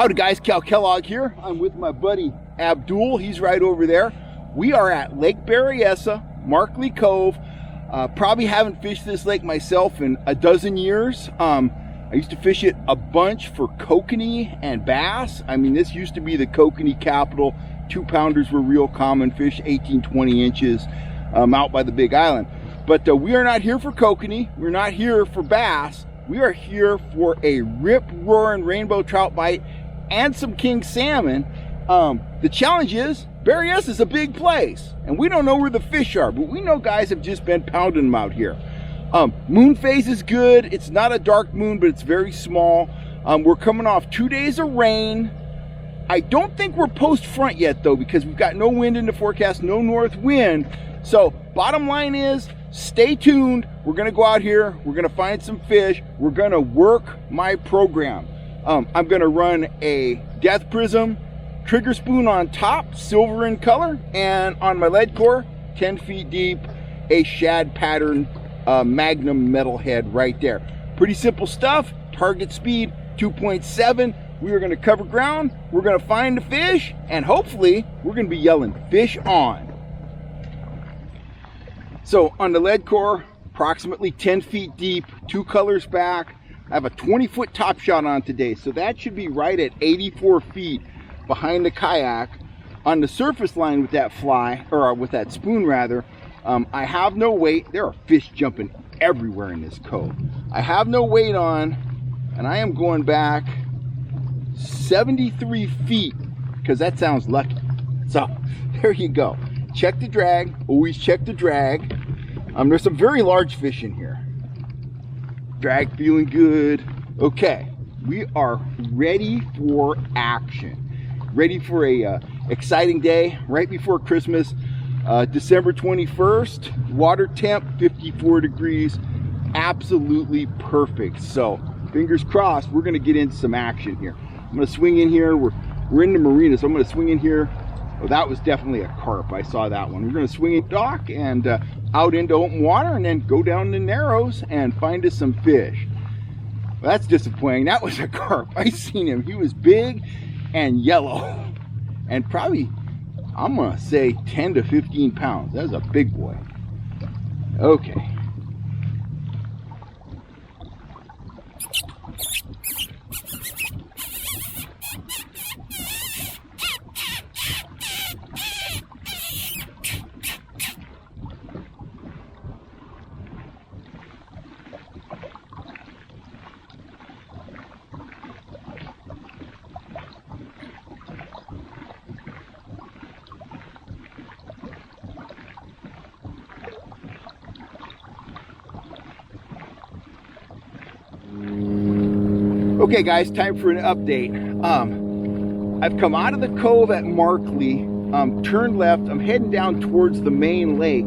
Howdy guys, Cal Kellogg here. I'm with my buddy Abdul. He's right over there. We are at Lake Berryessa, Markley Cove. Probably haven't fished this lake myself in a dozen years. I used to fish it a bunch for kokanee and bass. I mean, this used to be the kokanee capital. 2-pounders were real common fish, 18, 20 inches out by the Big Island. But we are not here for kokanee. We're not here for bass. We are here for a rip-roaring rainbow trout bite and some king salmon. The challenge is, Berryessa is a big place, and we don't know where the fish are, but we know guys have just been pounding them out here. Moon phase is good. It's not a dark moon, but it's very small. We're coming off 2 days of rain. I don't think we're post front yet, though, because we've got no wind in the forecast, no north wind. So bottom line is, stay tuned. We're going to go out here. We're going to find some fish. We're going to work my program. I'm going to run a death prism, trigger spoon on top, silver in color, and on my lead core, 10 feet deep, a shad pattern magnum metal head right there. Pretty simple stuff. Target speed 2.7. We are going to cover ground. We're going to find the fish, and hopefully we're going to be yelling fish on. So on the lead core, approximately 10 feet deep, 2 colors back. I have a 20-foot top shot on today, so that should be right at 84 feet behind the kayak. On the surface line with that fly, or with that spoon rather, I have no weight. There are fish jumping everywhere in this cove. I have no weight on, and I am going back 73 feet, because that sounds lucky. So there you go. Check the drag. Always check the drag. There's some very large fish in here. Drag feeling good. Okay, we are ready for action. Ready for a exciting day right before Christmas. December 21st. Water temp 54 degrees. Absolutely perfect. So fingers crossed. We're going to get into some action here. I'm going to swing in here. We're in the marina, so I'm going to swing in here. Oh, that was definitely a carp. I saw that one. We're going to swing in dock and out into open water, and then go down the narrows and find us some fish. Well, that's disappointing. That was a carp. I seen him. He was big and yellow, and probably, I'm going to say 10 to 15 pounds. That was a big boy. Okay. Okay guys, time for an update. I've come out of the cove at Markley, turned left, I'm heading down towards the main lake.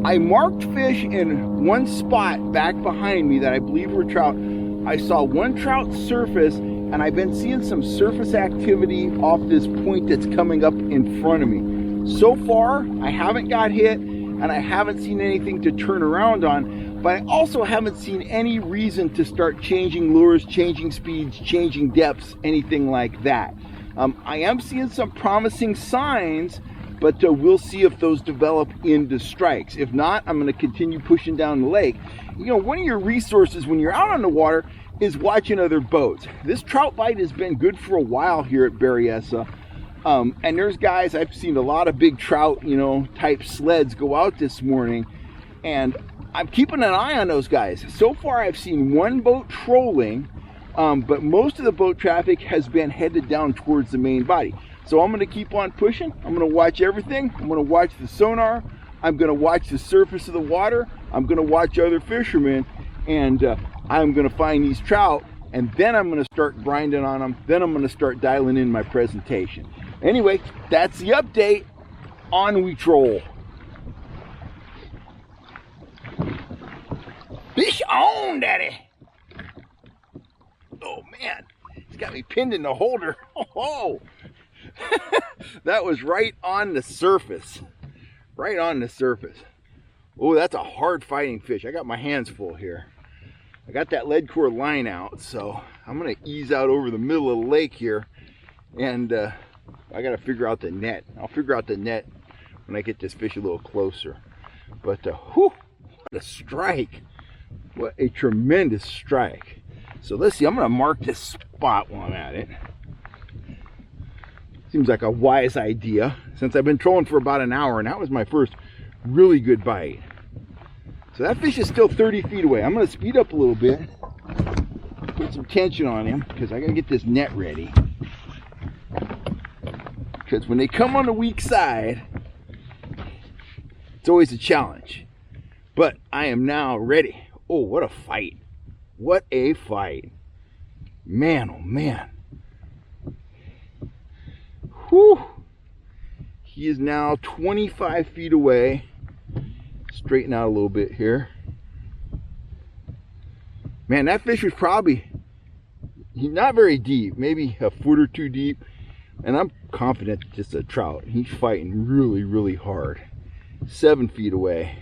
I marked fish in one spot back behind me that I believe were trout. I saw one trout surface, and I've been seeing some surface activity off this point that's coming up in front of me. So far, I haven't got hit, and I haven't seen anything to turn around on. But I also haven't seen any reason to start changing lures, changing speeds, changing depths, anything like that. I am seeing some promising signs, but we'll see if those develop into strikes. If not, I'm going to continue pushing down the lake. You know, one of your resources when you're out on the water is watching other boats. This trout bite has been good for a while here at Berryessa. And there's guys, I've seen a lot of big trout, you know, type sleds go out this morning, and I'm keeping an eye on those guys. So far, I've seen one boat trolling, but most of the boat traffic has been headed down towards the main body. So I'm going to keep on pushing. I'm going to watch everything. I'm going to watch the sonar. I'm going to watch the surface of the water. I'm going to watch other fishermen, and I'm going to find these trout, and then I'm going to start grinding on them. Then I'm going to start dialing in my presentation. Anyway, that's the update. On we troll. Fish on, Daddy. Oh, man. He's got me pinned in the holder. Oh, that was right on the surface. Right on the surface. Oh, that's a hard fighting fish. I got my hands full here. I got that lead core line out, so I'm gonna ease out over the middle of the lake here, and I gotta figure out the net. I'll figure out the net when I get this fish a little closer. But whew, what a strike. What a tremendous strike. So let's see, I'm gonna mark this spot while I'm at it. Seems like a wise idea since I've been trolling for about an hour, and that was my first really good bite. So that fish is still 30 feet away. I'm gonna speed up a little bit, put some tension on him, because I gotta get this net ready. Because when they come on the weak side, it's always a challenge. But I am now ready. Oh, what a fight. What a fight. Man, oh man. Whew. He is now 25 feet away. Straighten out a little bit here. Man, that fish was probably not very deep, maybe a foot or two deep. And I'm confident it's a trout. He's fighting really, really hard. 7 feet away.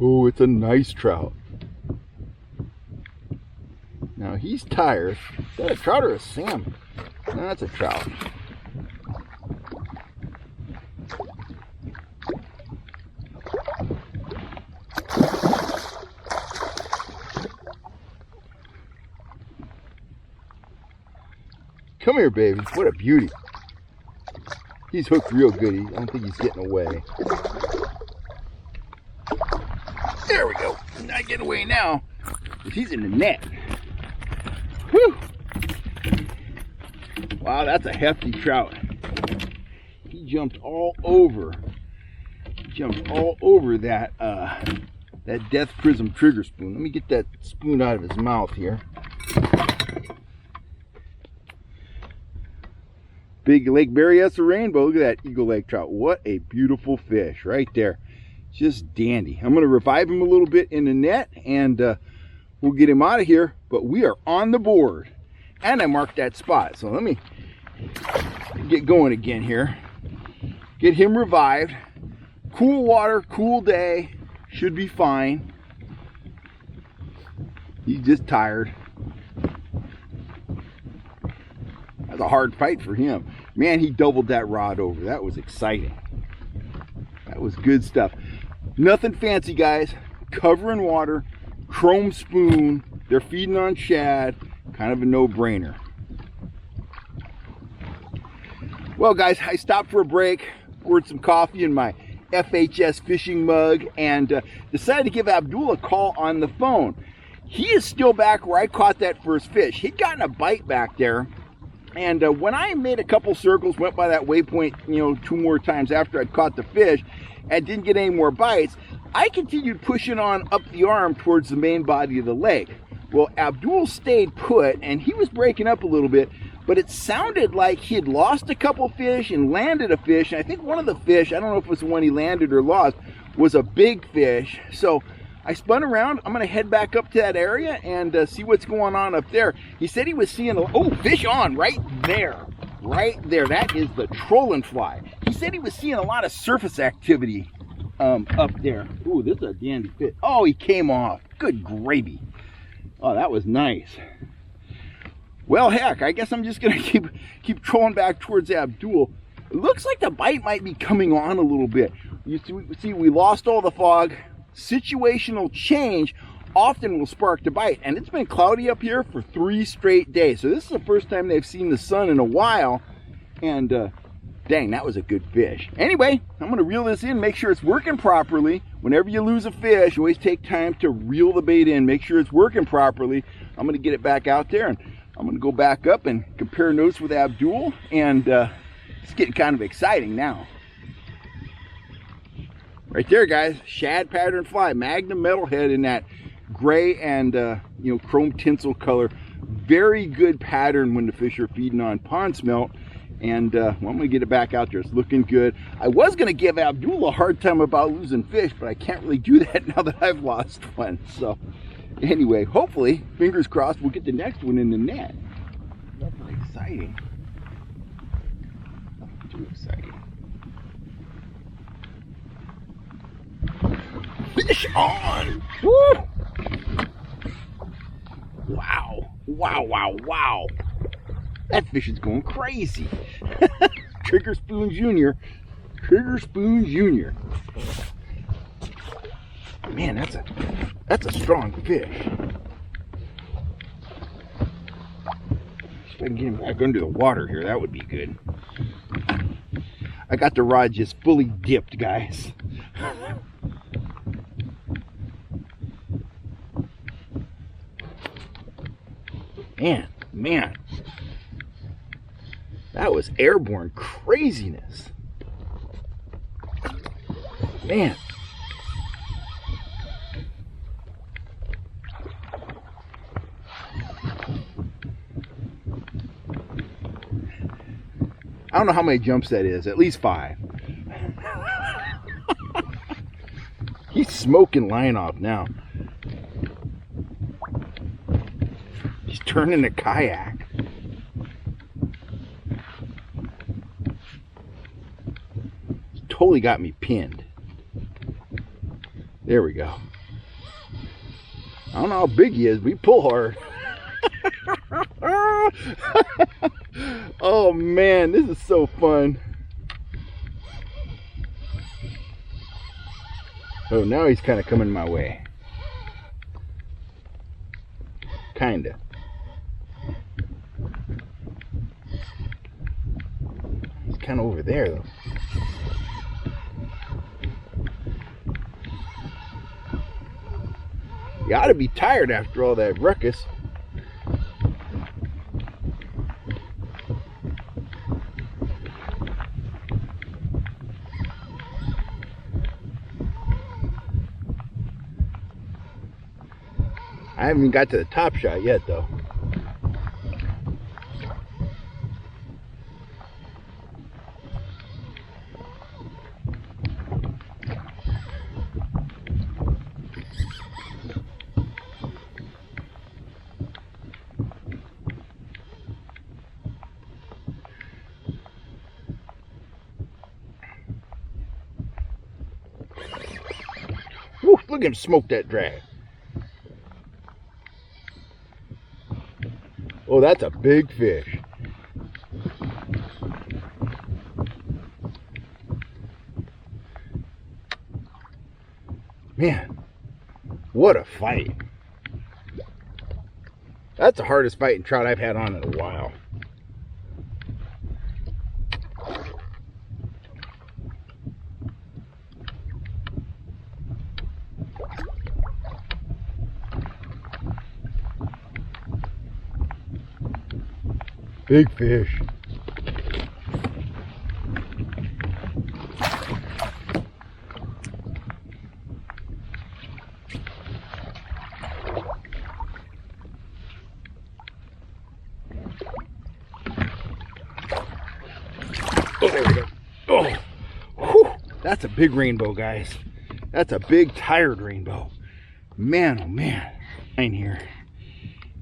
Oh, it's a nice trout. Now he's tired. Is that a trout or a salmon? No, that's a trout. Come here, baby. What a beauty. He's hooked real good. I don't think he's getting away. There we go. Not getting away now, because he's in the net. Whew. Wow, that's a hefty trout. He jumped all over. That that Death Prism trigger spoon. Let me get that spoon out of his mouth here. Big Lake Berryessa rainbow. Look at that eagle leg trout. What a beautiful fish right there. Just dandy. I'm going to revive him a little bit in the net, and we'll get him out of here. But we are on the board, and I marked that spot. So let me get going again here. Get him revived. Cool water, cool day. Should be fine. He's just tired. That's a hard fight for him. Man, he doubled that rod over. That was exciting. That was good stuff. Nothing fancy, guys. Cover in water, chrome spoon. They're feeding on shad. Kind of a no-brainer. Well, guys, I stopped for a break, poured some coffee in my FHS fishing mug, and decided to give Abdul a call on the phone. He is still back where I caught that first fish. He'd gotten a bite back there. And when I made a couple circles, went by that waypoint, 2 more times after I'd caught the fish and didn't get any more bites, I continued pushing on up the arm towards the main body of the lake. Well, Abdul stayed put, and he was breaking up a little bit, but it sounded like he had lost a couple fish and landed a fish. And I think one of the fish, I don't know if it was the one he landed or lost, was a big fish. So I spun around. I'm going to head back up to that area and see what's going on up there. He said he was seeing fish on right there. Right there. That is the trolling fly. He said he was seeing a lot of surface activity up there. Ooh, this is a dandy fish. Oh, he came off. Good gravy. Oh, that was nice. Well, heck, I guess I'm just going to keep trolling back towards Abdul. It looks like the bite might be coming on a little bit. You see, we lost all the fog. Situational change often will spark the bite, and it's been cloudy up here for 3 straight days. So this is the first time they've seen the sun in a while, and dang, that was a good fish. Anyway, I'm going to reel this in, make sure it's working properly. Whenever you lose a fish, always take time to reel the bait in, make sure it's working properly. I'm going to get it back out there, and I'm going to go back up and compare notes with Abdul, and it's getting kind of exciting now. Right there, guys, shad pattern fly, Magnum metalhead in that gray and chrome tinsel color. Very good pattern when the fish are feeding on pond smelt. And I'm going to get it back out there. It's looking good. I was going to give Abdul a hard time about losing fish, but I can't really do that now that I've lost one. So anyway, hopefully, fingers crossed, we'll get the next one in the net. That's exciting. Too exciting. Fish on. Woo! Wow. Wow, wow, wow. That fish is going crazy. Trigger Spoon Jr. Trigger Spoon Jr. Man, that's a strong fish. If I can get him back under the water here, that would be good. I got the rod just fully dipped, guys. Man, that was airborne craziness. Man. I don't know how many jumps that is, at least 5. He's smoking line off now. He's turning the kayak. He's totally got me pinned. There we go. I don't know how big he is, but he pull hard. Oh man, this is so fun. Oh, now he's kind of coming my way. Kinda. He's kind of over there though. You ought to be tired after all that ruckus. I haven't even got to the top shot yet though. Woo, look at him smoke that drag. Oh, that's a big fish. Man, what a fight. That's the hardest fighting trout I've had on in a while. Big fish. Oh, there we go. Oh, whew. That's a big rainbow, guys. That's a big, tired rainbow. Man, oh man. In here.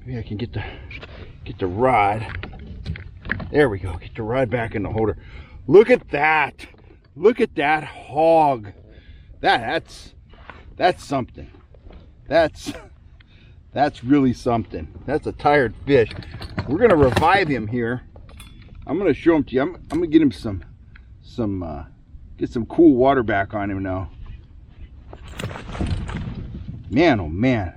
Maybe I can get the rod. There we go. Get the rod back in the holder. Look at that. Look at that hog. That's something. That's really something. That's a tired fish. We're gonna revive him here. I'm gonna show him to you. I'm gonna get him get some cool water back on him now. Man, oh man.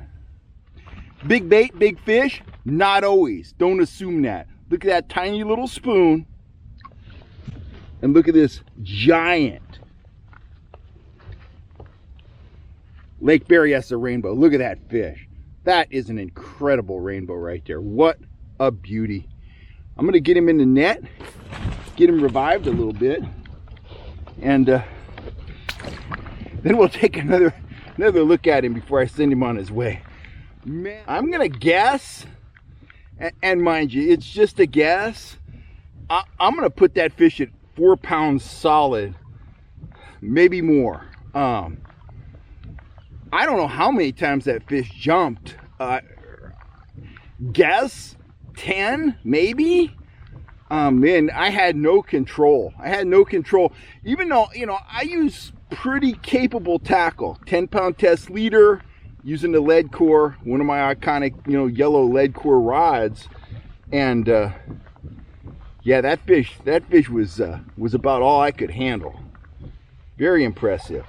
Big bait, big fish? Not always. Don't assume that. Look at that tiny little spoon. And look at this giant Lake Berryessa rainbow. Look at that fish. That is an incredible rainbow right there. What a beauty. I'm going to get him in the net, get him revived a little bit, and then we'll take another look at him before I send him on his way. Man, I'm going to guess, and mind you, it's just a guess. I'm going to put that fish at 4 pounds solid, maybe more. I don't know how many times that fish jumped. Guess 10, maybe. Man, I had no control. Even though, you know, I use pretty capable tackle. 10-pound test leader, using the lead core, one of my iconic, you know, yellow lead core rods. And yeah, that fish was about all I could handle. Very impressive.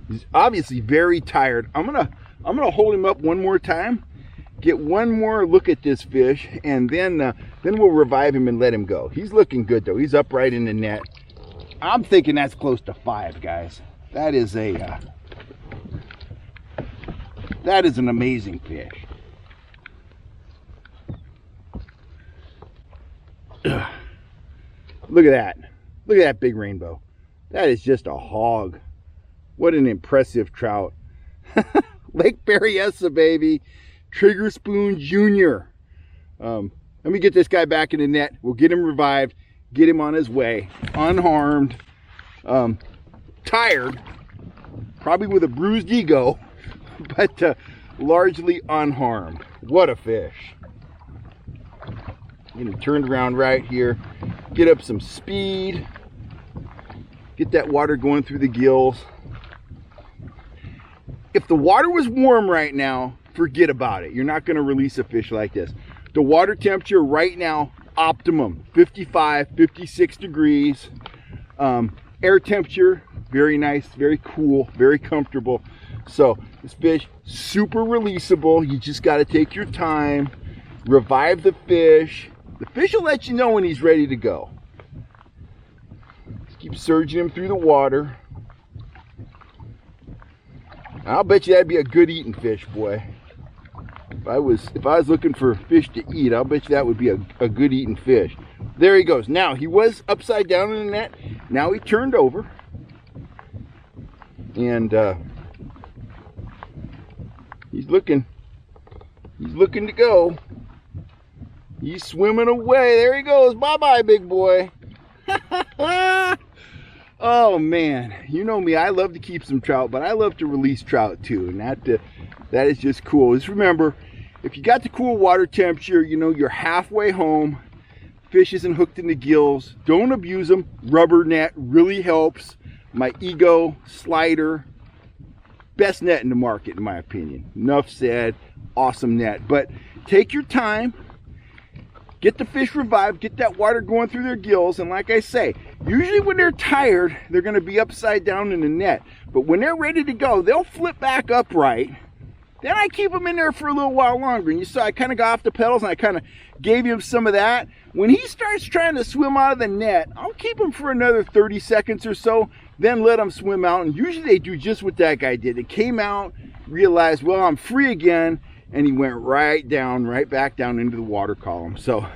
He's obviously very tired. I'm gonna hold him up one more time, get one more look at this fish, and then we'll revive him and let him go. He's looking good though. He's upright in the net. I'm thinking that's close to 5, guys. That is an amazing fish. Look at that. Look at that big rainbow. That is just a hog. What an impressive trout. Lake Berryessa, baby. Trigger Spoon Jr. Let me get this guy back in the net. We'll get him revived. Get him on his way. Unharmed. Tired. Probably with a bruised ego. But largely unharmed. What a fish. Get him turned around right here. Get up some speed. Get that water going through the gills. If the water was warm right now, forget about it. You're not going to release a fish like this. The water temperature right now, optimum, 55, 56 degrees. Air temperature, very nice, very cool, very comfortable. So this fish, super releasable. You just got to take your time, revive the fish. The fish will let you know when he's ready to go. Just keep surging him through the water. I'll bet you that'd be a good eating fish, boy. If I was looking for fish to eat, I'll bet you that would be a good eating fish. There he goes. Now, he was upside down in the net. Now he turned over. And he's looking to go. He's swimming away. There he goes. Bye-bye, big boy. Oh, man. You know me. I love to keep some trout, but I love to release trout, too. And that is just cool. Just remember, if you got the cool water temperature, you know, you're halfway home. Fish isn't hooked in the gills. Don't abuse them. Rubber net really helps. My Ego slider. Best net in the market, in my opinion. Enough said. Awesome net. But take your time. Get the fish revived, get that water going through their gills, and like I say, usually when they're tired, they're going to be upside down in the net. But when they're ready to go, they'll flip back upright. Then I keep them in there for a little while longer. And you saw I kind of got off the pedals and I kind of gave him some of that. When he starts trying to swim out of the net, I'll keep him for another 30 seconds or so, then let him swim out. And usually they do just what that guy did. It came out, realized, well, I'm free again. And he went right back down into the water column. So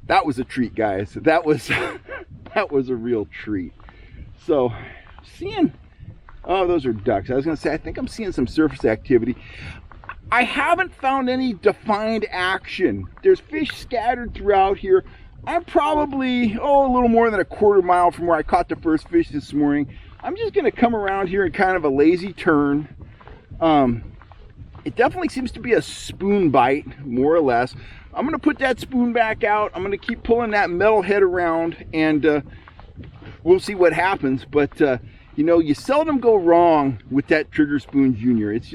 that was a treat, guys. That was a real treat. So seeing, oh, those are ducks. I was gonna say, I think I'm seeing some surface activity. I haven't found any defined action. There's fish scattered throughout here. I'm probably, a little more than a quarter mile from where I caught the first fish this morning. I'm just gonna come around here in kind of a lazy turn. It definitely seems to be a spoon bite, more or less. I'm going to put that spoon back out. I'm going to keep pulling that metal head around, and we'll see what happens. But you know, you seldom go wrong with that Trigger Spoon Jr. It's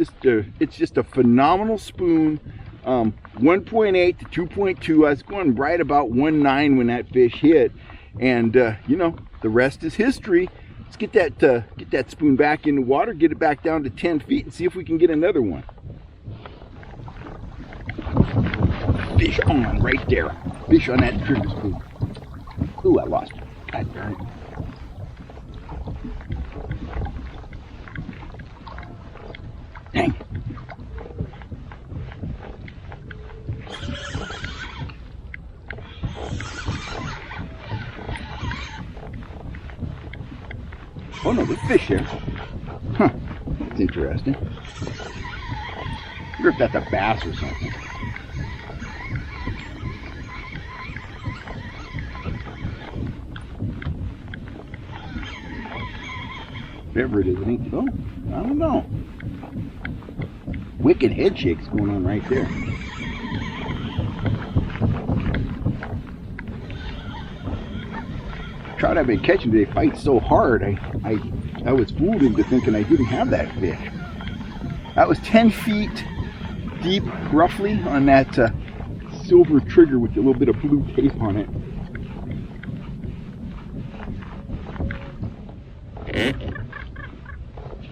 just a phenomenal spoon. 1.8 to 2.2. I was going right about 1.9 when that fish hit, and you know, the rest is history. Let's get that spoon back in the water, get it back down to 10 feet, and see if we can get another one. Fish on right there. Fish on that trigger spoon. Ooh, I lost it. God darn it. Dang. Oh no, there's fish here. Huh. That's interesting. I wonder if that's a bass or something. Whatever it is, I think. Oh, I don't know. Wicked head shakes going on right there. trout I've been catching today fight so hard, I was fooled into thinking I didn't have that fish. That was 10 feet deep, roughly, on that silver trigger with a little bit of blue tape on it.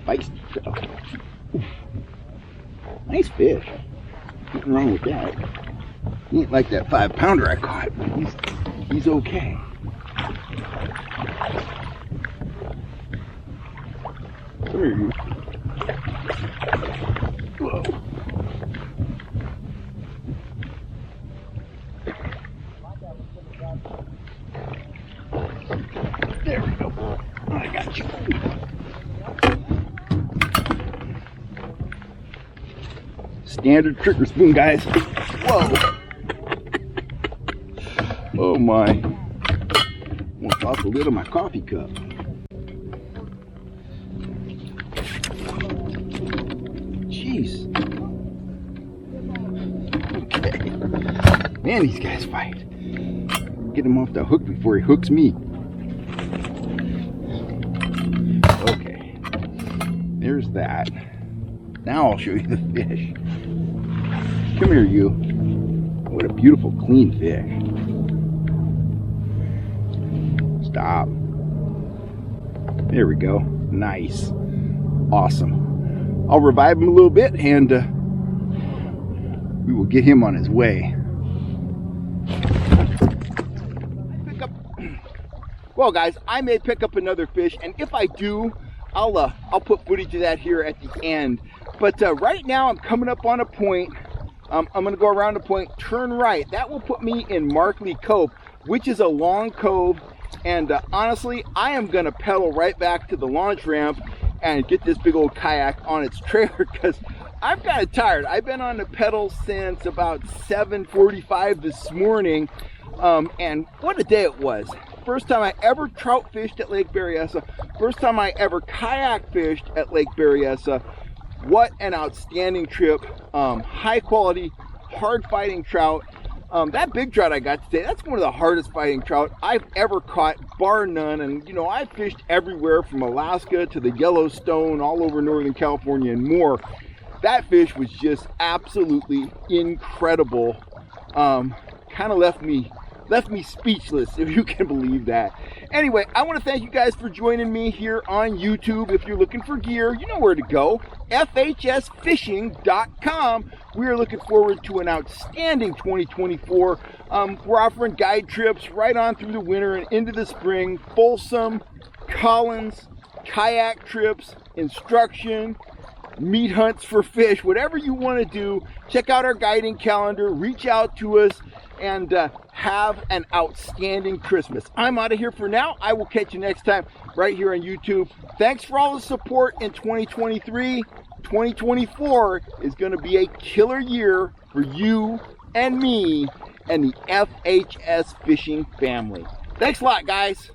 Feisty trout. Nice fish. Nothing wrong with that. He ain't like that 5-pounder I caught, but he's okay. Come here, you. Whoa. There we go. I got you. Standard trigger spoon, guys. Whoa. Oh my. Almost off the lid of my coffee cup. Jeez. Okay. Man, these guys fight. Get him off the hook before he hooks me. Okay. There's that. Now I'll show you the fish. Come here, you. What a beautiful, clean fish. Stop. There we go. Nice. Awesome. I'll revive him a little bit and we will get him on his way. Well, guys, I may pick up another fish, and if I do, I'll put footage of that here at the end. But right now I'm coming up on a point. I'm going to go around the point, turn right. That will put me in Markley Cove, which is a long cove. And honestly, I am going to pedal right back to the launch ramp and get this big old kayak on its trailer because I'm kind of tired. I've been on the pedal since about 7:45 this morning. And what a day it was. First time I ever trout fished at Lake Berryessa. First time I ever kayak fished at Lake Berryessa. What an outstanding trip. High quality, hard fighting trout. That big trout I got today, that's one of the hardest fighting trout I've ever caught, bar none. And you know, I fished everywhere from Alaska to the Yellowstone, all over Northern California and more. That fish was just absolutely incredible. Kind of left me speechless, if you can believe that. Anyway, I want to thank you guys for joining me here on YouTube. If you're looking for gear, you know where to go. FHSfishing.com. We are looking forward to an outstanding 2024. We're offering guide trips right on through the winter and into the spring. Folsom, Collins, kayak trips, instruction, meat hunts for fish, whatever you want to do. Check out our guiding calendar, reach out to us, and have an outstanding Christmas. I'm out of here for now. I will catch you next time right here on YouTube. Thanks for all the support in 2023. 2024 is going to be a killer year for you and me and the FHS Fishing family. Thanks a lot, guys.